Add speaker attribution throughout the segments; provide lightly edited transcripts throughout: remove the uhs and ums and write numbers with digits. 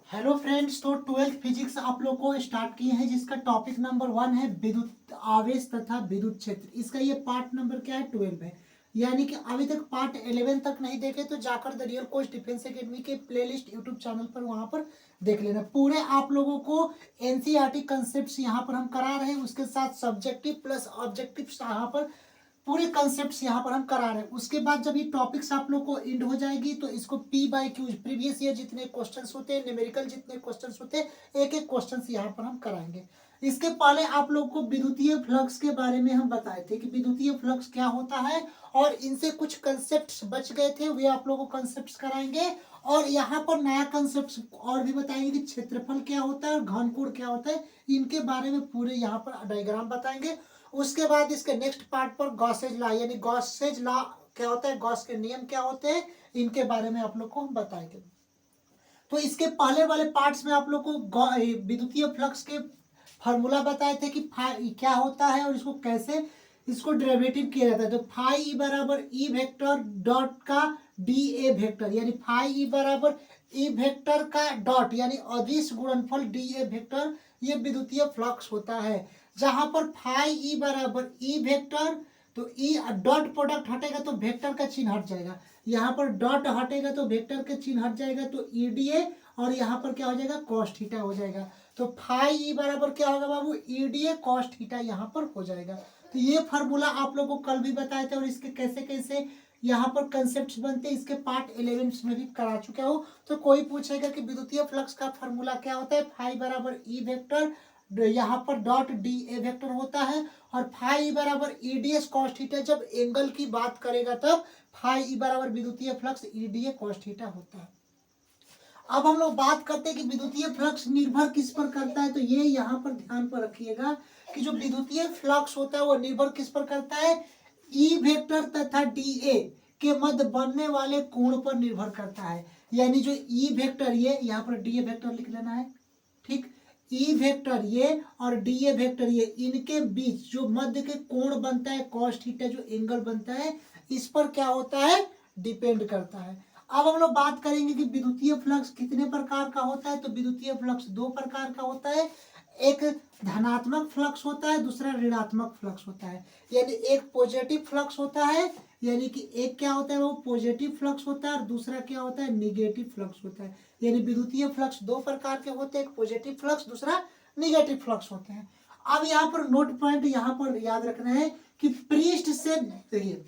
Speaker 1: Hello friends, तो 12th physics आप लोग को स्टार्ट किए हैं जिसका टॉपिक नंबर 1 है विद्युत आवेश तथा विद्युत क्षेत्र। इसका ये पार्ट नंबर क्या है 12 है। यानी कि अभी तक पार्ट 11 तक नहीं देखे तो जाकर the real coach defence academy के प्लेलिस्ट यूट्यूब चैनल पर वहां पर देख लेना। पूरे आप लोगों को एनसीईआरटी कंसेप्ट यहाँ पर हम करा रहे हैं, उसके साथ सब्जेक्टिव प्लस ऑब्जेक्टिव यहाँ पर पूरे कंसेप्ट्स यहाँ पर हम करा रहे हैं। उसके बाद जब ये टॉपिक्स आप लोग को एंड हो जाएगी तो इसको P by Q previous year जितने क्वेश्चंस होते हैं, न्यूमेरिकल जितने क्वेश्चंस होते हैं, एक एक क्वेश्चंस यहाँ पर हम कराएंगे। इसके पहले आप लोग को विद्युतीय फ्लक्स के बारे में हम बताए थे कि विद्युतीय फ्लक्स क्या होता है, और इनसे कुछ कंसेप्ट बच गए थे, वे आप लोगों को कंसेप्ट कराएंगे। और यहाँ पर नया कंसेप्ट और भी बताएंगे कि क्षेत्रफल क्या होता है और घनकोण क्या होता है, इनके बारे में पूरे यहाँ पर डायग्राम बताएंगे। उसके बाद इसके नेक्स्ट पार्ट पर गॉसेज लॉ यानी गॉसेज लॉ क्या होता है, गॉस के नियम क्या होते हैं, इनके बारे में आप लोग को हम बताएंगे। तो इसके पहले वाले पार्ट्स में आप लोग को विद्युतीय फ्लक्स के फॉर्मूला बताए थे कि फाई क्या होता है और इसको कैसे इसको डेरिवेटिव किया जाता है। तो फाई ई बराबर ई वेक्टर डॉट का डी ए वेक्टर, यानी फाई ई बराबर ई वेक्टर का डॉट यानी अदिश गुणनफल डी ए वेक्टर, ये विद्युतीय फ्लक्स होता है। जहां पर फाई ई बराबर ई वेक्टर, तो ई डॉट प्रोडक्ट हटेगा तो वेक्टर का चिन्ह हट जाएगा, यहाँ पर डॉट हटेगा तो वेक्टर का चिन्ह हट जाएगा, तो ईडीए और यहाँ पर क्या हो जाएगा कॉस थीटा हो जाएगा। तो फाई ई बराबर क्या होगा बाबू, ईडीए कॉस थीटा यहाँ पर हो जाएगा। तो ये फार्मूला आप लोगों को कल भी बताए थे और इसके कैसे कैसे यहाँ पर कंसेप्ट बनते हैं इसके पार्ट 11 में भी करा चुके हो। तो कोई पूछेगा कि विद्युतीय फ्लक्स का फार्मूला क्या होता है, फाई बराबर ई वेक्टर, यहाँ पर डॉट डी ए वेक्टर होता है, और फाई बराबर ईडीएस कॉस थीटा, जब एंगल की बात करेगा तब फाई बराबर विद्युतीय फ्लक्स ईडीए कॉस थीटा होता है। अब हम लोग बात करते हैं कि विद्युतीय फ्लक्स निर्भर किस पर करता है। तो ये यहाँ पर ध्यान पर रखिएगा कि जो विद्युतीय फ्लक्स होता है वो निर्भर किस पर करता है, ई वेक्टर तथा डी ए के मध्य बनने वाले कोण पर निर्भर करता है। यानी जो ई वेक्टर, ये यहाँ पर डी ए वेक्टर लिख लेना है, ठीक, ई वेक्टर ये और डी ए वेक्टर ये, इनके बीच जो मध्य के कोण बनता है कॉस थीटा, जो एंगल बनता है, इस पर क्या होता है, डिपेंड करता है। अब हम लोग बात करेंगे कि विद्युतीय फ्लक्स कितने प्रकार का होता है। तो विद्युतीय फ्लक्स दो प्रकार का होता है, एक धनात्मक फ्लक्स होता है, दूसरा ऋणात्मक फ्लक्स होता है। यानी एक पॉजिटिव फ्लक्स होता है, यानी कि एक क्या होता है वो पॉजिटिव फ्लक्स होता है, और दूसरा क्या होता है निगेटिव फ्लक्स होता है। यानी विद्युतीय फ्लक्स दो प्रकार के होते हैं, एक पॉजिटिव फ्लक्स, दूसरा निगेटिव फ्लक्स होते हैं। अब यहाँ पर नोट पॉइंट यहाँ पर याद रखना है कि पृष्ठ से, देखिए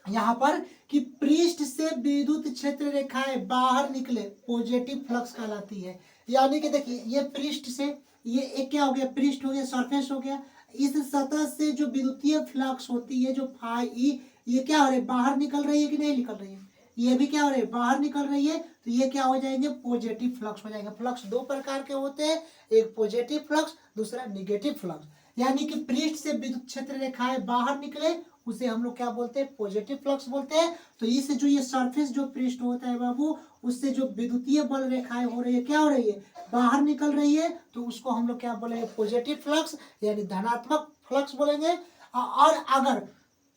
Speaker 1: यहाँ पर कि पृष्ठ से विद्युत क्षेत्र रेखाएं बाहर निकले पॉजिटिव फ्लक्स कहलाती है। यानी कि देखिए ये पृष्ठ से, ये एक क्या हो गया, पृष्ठ हो गया, सरफेस हो गया, इस सतह से जो विद्युतीय फ्लक्स होती है जो फाई ई, ये क्या हो रही है, बाहर निकल रही है कि नहीं निकल रही है, ये भी क्या हो रही है, बाहर निकल रही है, तो ये क्या हो जाएंगे, पॉजिटिव फ्लक्स हो जाएगा। फ्लक्स दो प्रकार के होते हैं, एक पॉजिटिव फ्लक्स, दूसरा निगेटिव फ्लक्स। यानी कि पृष्ठ से विद्युत क्षेत्र रेखाएं बाहर निकले उसे हम लोग क्या बोलते हैं, पॉजिटिव फ्लक्स बोलते हैं। तो इससे जो ये सरफेस जो पृष्ठ होता है बाबू, उससे जो विद्युतीय बल रेखाएं हो रही है, क्या हो रही है, बाहर निकल रही है, तो उसको हम लोग क्या बोलेंगे, पॉजिटिव फ्लक्स यानी धनात्मक फ्लक्स बोलेंगे। और अगर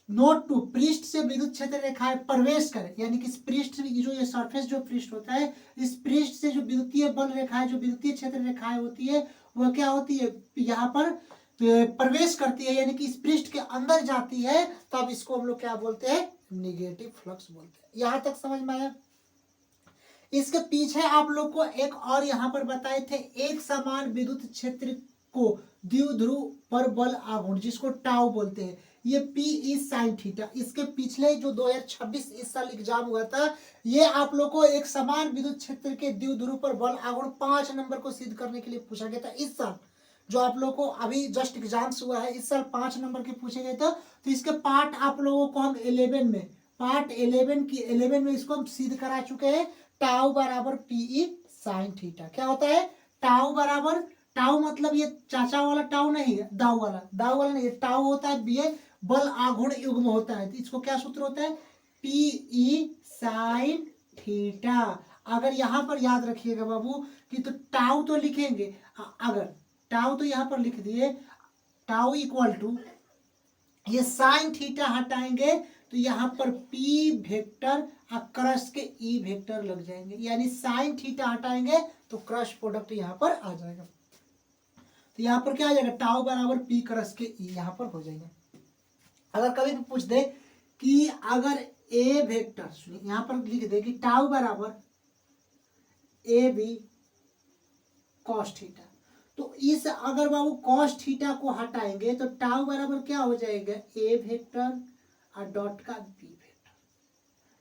Speaker 1: नोट टू, पृष्ठ से विद्युत क्षेत्र रेखाएं प्रवेश करे, यानी कि इस पृष्ठ जो ये सरफेस जो पृष्ठ होता है, इस पृष्ठ से जो विद्युतीय बल रेखाएं, जो विद्युतीय क्षेत्र रेखाएं होती है, वह क्या होती है, यहाँ पर प्रवेश करती है, यानी कि इस पृष्ठ के अंदर जाती है, तब इसको हम लोग क्या बोलते हैं, निगेटिव फ्लक्स बोलते हैं। यहां तक समझ में आया। इसके पीछे आप लोग को एक और यहाँ पर बताए थे, एक समान विद्युत क्षेत्र को द्विध्रुव पर बल आघूर्ण, जिसको टाउ बोलते हैं, ये पी ई साइन थीटा। इसके पिछले जो 2026 इस साल एग्जाम हुआ था, ये आप लोग को एक समान विद्युत क्षेत्र के द्विध्रुव पर बल आघूर्ण 5 नंबर को सिद्ध करने के लिए पूछा गया था। इस साल जो आप लोगों को अभी जस्ट एग्जाम्स हुआ है, इस साल 5 नंबर के पूछे गए थे। तो इसके पार्ट आप लोगों को हम 11 में, पार्ट 11 में इसको हम सिद्ध करा चुके हैं। टाउ बराबर पीई साइन थीटा क्या होता है, टाउ बराबर, टाउ मतलब ये चाचा वाला टाउ नहीं है, दाऊ वाला नहीं है, टाउ होता है ये बल आघूर्ण युग्म होता है। तो इसको क्या सूत्र होता है, पीई साइन थीटा। अगर यहाँ पर याद रखिएगा बाबू कि तो टाउ तो लिखेंगे, अगर टाउ तो यहाँ पर लिख दिए, टाउ इक्वल टू, ये साइन थीटा हटाएंगे तो यहाँ पर पी वेक्टर और क्रस के ई वेक्टर लग जाएंगे, यानी साइन थीटा हटाएंगे तो क्रस प्रोडक्ट यहाँ पर आ जाएगा। तो यहाँ पर क्या आ जाएगा, टाउ बराबर पी क्रस के ई यहाँ पर हो जाएगा। अगर कभी भी पूछ दे कि अगर ए वेक्टर, सुनिए यहाँ पर लिख दे कि टाउ बराबर ए बी कॉस थीटा, तो इस अगर बाबू कॉस थीटा को हटाएंगे तो टाउ बराबर क्या हो जाएगा, ए वेक्टर और डॉट का बी वेक्टर।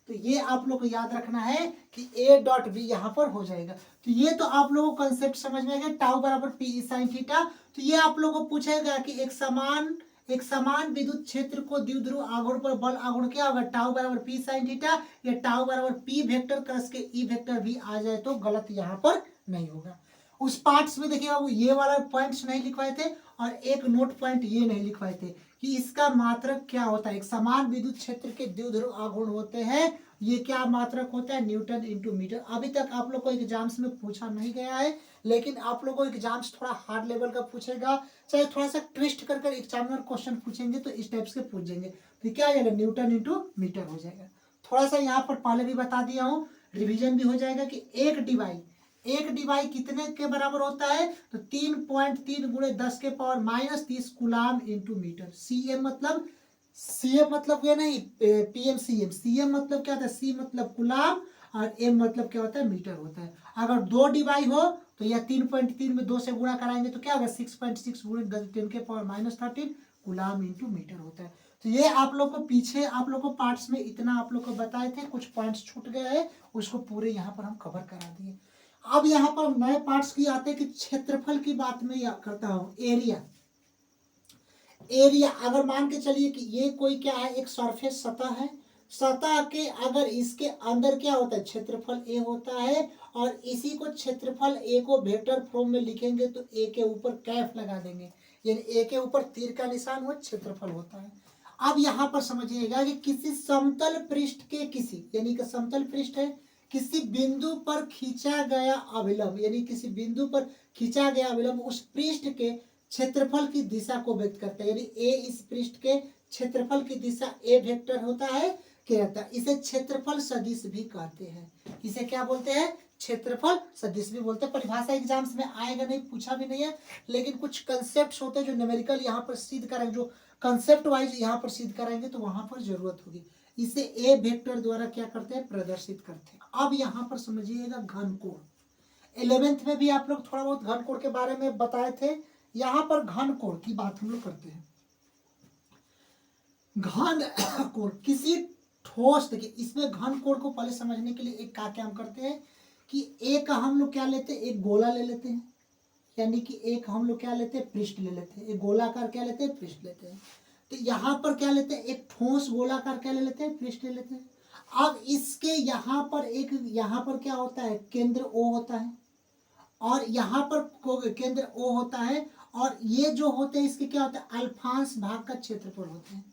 Speaker 1: तो ये आप लोग को याद रखना है कि ए डॉट बी यहाँ पर हो जाएगा। तो ये तो आप लोगों को कंसेप्ट समझ में आ गया, टाउ बराबर पी साइन थीटा। तो ये आप लोगों को पूछेगा कि एक समान विद्युत क्षेत्र को द्विध्रुव आघूर्ण पर बल आघूर्ण क्या होगा, टाउ बराबर पी साइन थीटा, या टाउ बराबर P vector cross K E vector भी आ जाए तो गलत यहाँ पर नहीं होगा। उस पार्ट्स में देखिए बाबू ये वाला पॉइंट्स नहीं लिखवाए थे और एक नोट पॉइंट ये नहीं लिखवाए थे कि इसका मात्रक क्या होता है। एक समान विद्युत क्षेत्र के द्विध्रुव आघूर्ण होते हैं, ये क्या मात्रक होता है, न्यूटन इंटू मीटर। अभी तक आप लोग को एग्जाम्स में पूछा नहीं गया है, लेकिन आप लोग को एग्जाम्स थोड़ा हार्ड लेवल का पूछेगा, चाहे थोड़ा सा ट्विस्ट कर कर एग्जामिनर क्वेश्चन पूछेंगे तो इस टाइप से पूछेंगे। तो क्या आ जाएगा, न्यूटन इंटू मीटर हो जाएगा। थोड़ा सा यहाँ पर पहले भी बता दिया हूँ, रिविजन भी हो जाएगा कि एक डिवाई कितने के बराबर होता है, तो 3.3 गुणे 10 के power -30 coulomb into metre. Cm मतलब क्या नहीं, पीएम सीएम मतलब क्या होता है, सी मतलब कुलाम और एम मतलब क्या होता है, मीटर होता है। अगर 2 डिवाई हो तो यह 3.3 में 2 से गुणा कराएंगे तो क्या होगा, 6.6 गुणे 10 के पावर -13 कुलाम इंटू मीटर होता है। तो ये आप लोग को पीछे आप लोग को पार्ट्स में इतना आप लोग को बताए थे, कुछ पॉइंट्स छूट गए हैं, उसको पूरे यहाँ पर हम कवर करा दिए। अब यहाँ पर नए पार्ट्स की आते हैं कि क्षेत्रफल की बात में या करता हूँ, एरिया अगर मान के चलिए कि ये कोई क्या है, एक सरफेस सतह है, सतह के अगर इसके अंदर क्या होता है, क्षेत्रफल ए होता है, और इसी को क्षेत्रफल ए को वेक्टर फॉर्म में लिखेंगे तो ए के ऊपर कैफ लगा देंगे, यानी ए के ऊपर तीर का निशान वो क्षेत्रफल होता है। अब यहाँ पर समझिएगा कि किसी समतल पृष्ठ के यानी कि समतल पृष्ठ है, किसी बिंदु पर खींचा गया अभिलंब, यानी किसी बिंदु पर खींचा गया अभिलंब उस पृष्ठ के क्षेत्रफल की दिशा को व्यक्त करता है, यानी ए इस पृष्ठ के क्षेत्रफल की दिशा ए वेक्टर होता है कहता है। इसे क्षेत्रफल सदिश भी कहते हैं। इसे क्या बोलते हैं, क्षेत्रफल सदिश भी बोलते हैं। परिभाषा एग्जाम्स में आएगा नहीं, पूछा भी नहीं है, लेकिन कुछ कंसेप्ट होते हैं जो न्यूमेरिकल यहाँ पर सिद्ध करेंगे, जो कंसेप्ट वाइज यहाँ पर सिद्ध कराएंगे तो वहां पर जरूरत होगी। इसे ए वेक्टर द्वारा क्या करते हैं, प्रदर्शित करते हैं। अब यहाँ पर समझिएगा घनकोण, 11th में भी आप लोग थोड़ा बहुत घनकोण के बारे में बताए थे। यहाँ पर घनकोण की बात हम लोग करते हैं। घनकोण किसी ठोस, देखिए इसमें घनकोण को पहले समझने के लिए एक क्या हम करते हैं कि एक हम लोग क्या लेते हैं, एक गोला ले लेते हैं, यानी कि एक हम लोग क्या लेते हैं, पृष्ठ ले लेते हैं, एक गोलाकार क्या लेते हैं, पृष्ठ लेते हैं। तो यहाँ पर क्या लेते हैं, एक ठोस गोलाकार क्या ले लेते हैं, पृष्ठ ले लेते हैं। अब इसके यहाँ पर क्या होता है, केंद्र O होता है, और यहाँ पर केंद्र O होता है, और ये जो होते हैं इसके क्या होता है, अल्फांश भाग का क्षेत्रफल होते हैं।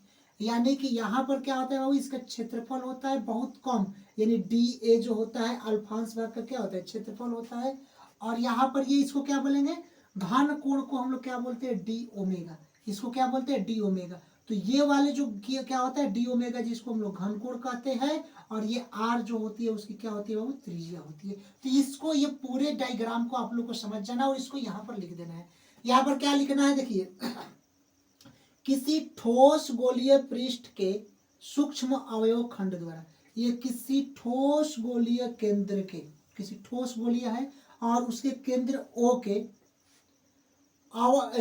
Speaker 1: यानी कि यहाँ पर क्या होता है बाबू, इसका क्षेत्रफल होता है बहुत कम, यानी DA जो होता है अल्फांश भाग का क्या होता है, क्षेत्रफल होता है। और यहाँ पर ये इसको क्या बोलेंगे, घनकोण को हम लोग क्या बोलते हैं, डी ओमेगा, इसको क्या बोलते हैं, डी ओमेगा। तो ये वाले जो क्या होता है, डी ओमेगा, जिसको हम लोग घनकोण कहते हैं, और ये आर जो होती है उसकी क्या होती है बाबू, त्रिज्या होती है। तो इसको ये पूरे डायग्राम को आप लोग को समझ जाना और इसको यहाँ पर लिख देना है। यहाँ पर क्या लिखना है, देखिए किसी ठोस गोलीय पृष्ठ के सूक्ष्म अवयव खंड द्वारा, ये किसी ठोस गोलीय केंद्र के, किसी ठोस गोलीय है और उसके केंद्र O के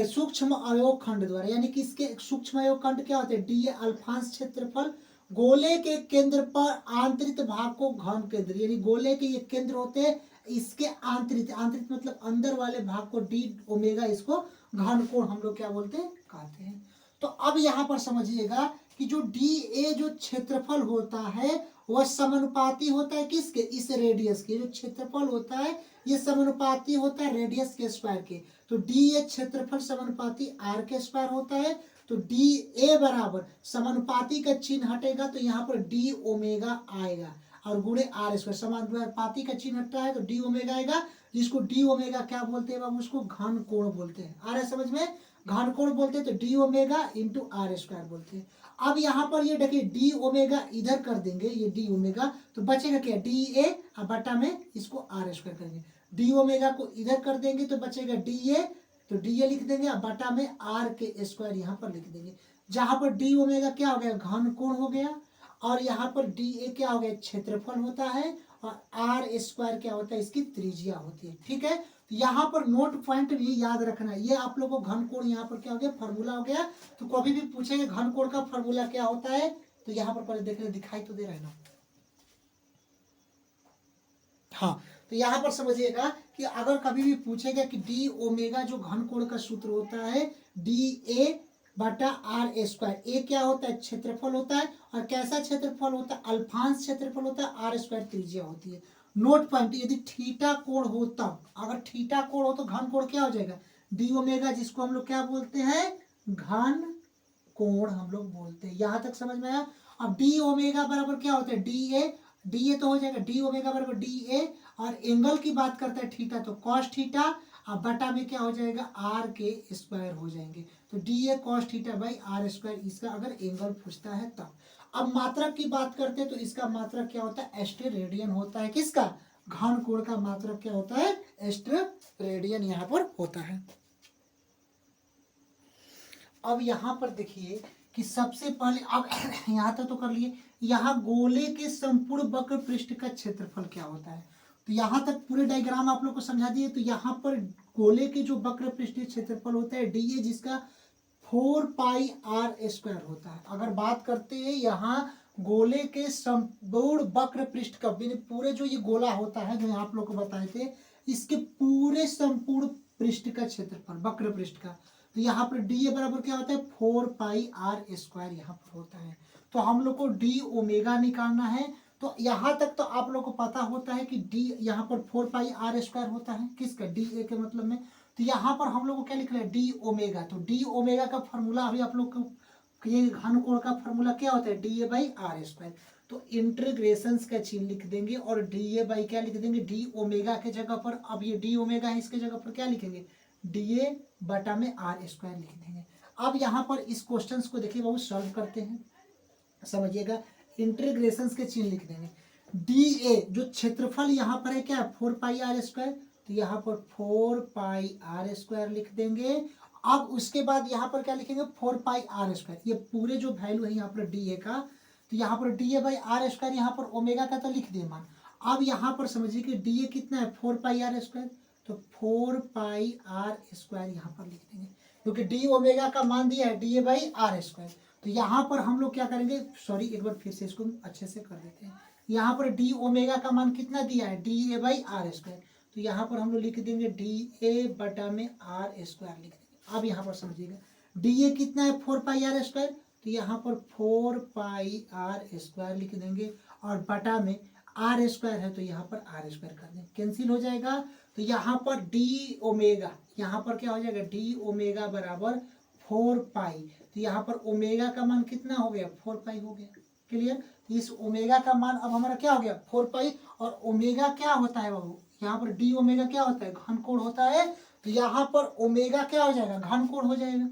Speaker 1: सूक्ष्म अवयव खंड द्वारा, यानी कि इसके सूक्ष्म अवयव खंड क्या होते हैं, डी अल्फांश क्षेत्रफल, गोले के केंद्र पर आंतरिक भाग को घन केंद्र, यानी गोले के ये केंद्र होते हैं, इसके आंतरिक मतलब अंदर वाले भाग को डी ओमेगा, इसको घनकोण हम लोग क्या बोलते हैं, कहते हैं। तो अब यहाँ पर समझिएगा कि जो DA जो क्षेत्रफल होता है वह समानुपाती होता है किसके, इस रेडियस के, जो क्षेत्रफल होता है ये समानुपाती होता है रेडियस के स्क्वायर के। तो DA क्षेत्रफल समानुपाती R के स्क्वायर होता है। तो DA बराबर समानुपाती का चिन्ह हटेगा तो यहाँ पर D ओमेगा आएगा, और गुणे R स्क्वायर, समानुपाती का चिन्ह हटता है तो D ओमेगा आएगा, जिसको D ओमेगा क्या बोलते हैं बाबू, उसको घन कोण बोलते हैं। आ रहा है समझ में, घनकोण बोलते हैं तो d omega into r square बोलते हैं। अब यहाँ पर ये देखिए डी ओमेगा इधर कर देंगे, ये डी ओमेगा, तो बचेगा क्या, डी ए, और बटा में इसको आर स्क्वायर करेंगे। डी ओमेगा को इधर कर देंगे तो बचेगा डी ए, तो डी ए लिख देंगे, और बटा में आर के स्क्वायर यहाँ पर लिख देंगे। जहाँ पर डी ओमेगा क्या हो गया, घनकोण हो गया, और यहाँ पर डी ए क्या हो गया, क्षेत्रफल होता है, और आर स्क्वायर क्या होता है, इसकी त्रिज्या होती है। ठीक है, तो यहाँ पर नोट पॉइंट भी याद रखना है। ये आप लोगों को घनकोण यहाँ पर क्या हो गया, फॉर्मूला हो गया। तो कभी भी पूछेंगे घनकोण का फॉर्मूला क्या होता है, तो यहाँ पर पहले देख रहे, दिखाई तो दे रहा है ना। हाँ, तो यहाँ पर समझिएगा कि अगर कभी भी पूछेगा कि डी ओमेगा जो घनकोण का सूत्र होता है, डी ए बटा आर स्क्वायर, ए क्या होता है, क्षेत्रफल होता है, और कैसा क्षेत्रफल होता है, अल्फांश क्षेत्रफल होता है, आर स्क्वायर त्रिज्या होती है। नोट पॉइंट, यदि थीटा कोण हो तब, अगर थीटा कोण हो तो घन कोण क्या हो जाएगा, डी ओमेगा, जिसको हम लोग क्या बोलते हैं, घन कोण हम लोग बोलते हैं। यहां तक समझ में आया। अब डी ओमेगा बराबर क्या होता है, डी ए तो हो जाएगा डी ओमेगा बराबर डी ए, और एंगल की बात करता है थीटा, तो कॉस थीटा, अब बटा में क्या हो जाएगा, आर के स्क्वायर हो जाएंगे। तो d a cos theta by r square, इसका अगर एंगल पूछता है तब। अब मात्रक की बात करते हैं तो इसका मात्रक क्या होता है, एस्टेरेडियन होता है। किसका, घन कोण का मात्रक क्या होता है, एस्टेरेडियन यहाँ पर होता है। अब यहाँ पर देखिए कि सबसे पहले, अब यहाँ तक तो कर लिए, यहाँ गोले के संपूर्ण वक्र पृष्ठ का क्षेत्रफल क्या होता है, तो यहाँ तक पूरे डायग्राम आप लोग को समझा दिए। तो यहाँ पर गोले के जो वक्र पृष्ठीय क्षेत्रफल होता है डी ए, जिसका 4 पाई आर स्क्वायर होता है। अगर बात करते हैं यहाँ गोले के संपूर्ण वक्र पृष्ठ का, पूरे जो ये गोला होता है जो आप लोग को बताए थे, इसके पूरे संपूर्ण पृष्ठ का क्षेत्रफल, वक्र पृष्ठ का, तो यहाँ पर डी ए बराबर क्या होता है, 4 पाई आर स्क्वायर यहाँ पर होता है। तो हम लोग को डी ओमेगा निकालना है। तो यहाँ तक तो आप लोग को पता होता है कि डी यहाँ पर 4 पाई आर स्क्वायर होता है, किसका, डी ए के मतलब में। तो यहाँ पर हम लोग को क्या लिख रहे हैं, डी ओमेगा। तो डी ओमेगा का फॉर्मूला अभी आप लोग को, ये घनकोण का फॉर्मूला क्या होता है, d a by r square. तो इंटीग्रेशन का चिन्ह लिख देंगे, और डी ए बाई क्या लिख देंगे, डी ओमेगा के जगह पर, अब ये डी ओमेगा है, इसके जगह पर क्या लिखेंगे, डी ए बटा में आर स्क्वायर लिख देंगे। अब यहाँ पर इस क्वेश्चन को देखिए, बहुत सॉल्व करते हैं, समझिएगा। इंटीग्रेशन के चिन्ह लिख देंगे। डी ए जो क्षेत्रफल यहाँ पर है क्या, 4 पाई आर स्क्वायर, तो यहाँ पर 4 पाई आर स्क्वायर लिख देंगे। अब उसके बाद यहाँ पर क्या लिखेंगे, 4 पाई आर स्क्वायर, ये पूरे जो वैल्यू है यहाँ पर डी ए का, तो यहाँ पर d a by r square, यहाँ पर ओमेगा का तो लिख दिए मान। अब यहाँ पर समझिए कि डी ए कितना है, 4 पाई आर स्क्वायर, तो 4 पाई आर स्क्वायर यहाँ पर लिख देंगे, क्योंकि डी ओमेगा का मान दिया है d a by r square. तो यहाँ पर हम लोग क्या करेंगे, सॉरी एक बार फिर से इसको अच्छे से कर देते हैं। यहाँ पर डी ओमेगा का मान कितना दिया है, d a by r square, तो यहाँ पर हम लोग लिख देंगे डी ए बटा में आर स्क्वायर लिख देंगे। अब यहाँ पर समझिएगा डी ए कितना है, 4 पाई आर स्क्वायर, तो यहाँ पर 4 पाई आर स्क्वायर लिख देंगे, और बटा में आर स्क्वायर है तो यहाँ पर आर स्क्वायर कर देंगे, कैंसिल हो जाएगा। तो यहाँ पर डी ओमेगा, यहाँ पर क्या हो जाएगा, डी ओमेगा बराबर 4 पाई, तो यहाँ पर ओमेगा का मान कितना हो गया, 4 पाई हो गया। क्लियर, इस ओमेगा का मान अब हमारा क्या हो गया, 4 पाई, और ओमेगा क्या होता है बाबू, यहाँ पर डी ओमेगा क्या होता है, घनकोण होता है। तो यहाँ पर ओमेगा क्या हो जाएगा, घनकोण हो जाएगा,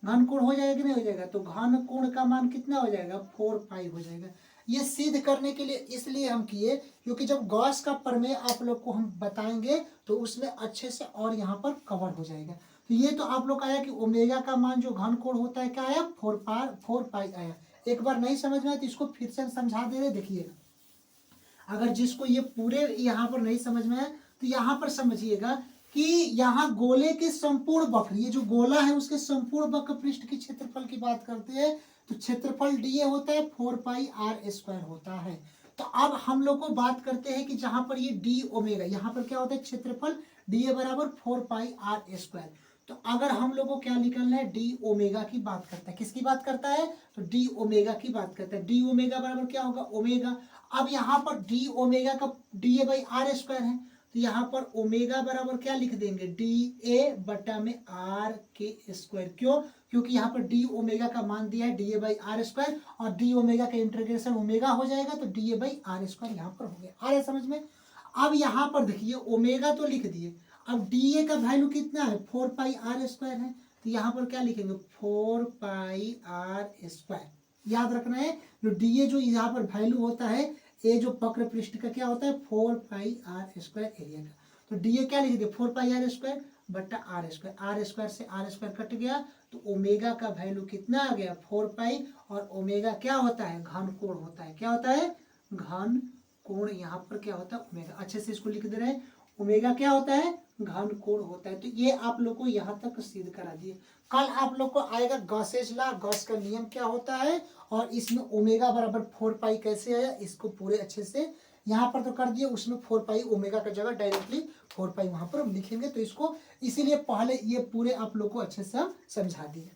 Speaker 1: घनकोण हो जाएगा कि नहीं हो जाएगा, तो घनकोण का मान कितना हो जाएगा, 4 पाई हो जाएगा। ये सिद्ध करने के लिए इसलिए हम किए, क्योंकि जब गॉस का प्रमेय आप लोग को हम बताएंगे तो उसमें अच्छे से और यहाँ पर कवर हो जाएगा। तो ये तो आप लोग आया कि ओमेगा का मान जो घनकोण होता है क्या आया, 4 पाई आया। एक बार नहीं समझ में आया तो इसको फिर से समझा दे रहे, देखिएगा। अगर जिसको ये पूरे यहाँ पर नहीं समझ में आया तो यहाँ पर समझिएगा कि यहाँ गोले के संपूर्ण वक्र, ये जो गोला है उसके संपूर्ण वक्र पृष्ठ की क्षेत्रफल की बात करते हैं, तो क्षेत्रफल डी ए होता है, 4 पाई आर स्क्वायर होता है। तो अब हम लोग को बात करते हैं कि जहां पर ये डी ओमेगा, यहाँ पर क्या होता है, क्षेत्रफल डी ए बराबर 4 पाई आर स्क्वायर। तो अगर हम लोग को क्या निकालना है, डी ओमेगा की बात करता है, किसकी बात करता है, तो डी ओमेगा की बात करता है। डी ओमेगा बराबर क्या होगा, ओमेगा। अब यहाँ पर डी ओमेगा का d a by r square है, तो यहाँ पर ओमेगा बराबर क्या लिख देंगे, डी ए बटा में आर के स्क्वायर। क्यों, क्योंकि यहाँ पर डी ओमेगा का मान दिया है d a by r square, और डी ओमेगा का इंटीग्रेशन ओमेगा हो जाएगा, तो d a by r square यहाँ पर हो गया। आ रहा है समझ में। अब यहाँ पर देखिए ओमेगा तो लिख दिए, अब डी ए का वैल्यू कितना है, 4 पाई आर स्क्वायर है, तो यहाँ पर क्या लिखेंगे 4πr²। याद रखना है जो डी ए जो यहाँ पर वैल्यू होता है, ए जो वक्र पृष्ठ का क्या होता है 4πr² एरिया का। तो डी ए क्या लिख दिया 4πr² बट्टा r², से r² कट गया तो ओमेगा का वैल्यू कितना आ गया 4π, और ओमेगा क्या होता है घन कोण होता है। क्या होता है घन कोण, यहाँ पर क्या होता है ओमेगा। अच्छे से इसको लिख दे रहे हैं, ओमेगा क्या होता है घन कोण होता है। तो ये आप लोग को यहाँ तक सिद्ध करा दिए। कल आप लोग को आएगा गॉसेज लॉ, गॉस का नियम क्या होता है, और इसमें ओमेगा बराबर 4π कैसे आया, इसको पूरे अच्छे से यहाँ पर तो कर दिए, उसमें 4π ओमेगा का जगह डायरेक्टली 4π वहां पर हम लिखेंगे। तो इसको इसीलिए पहले ये पूरे आप लोग को अच्छे से हम समझा दिए।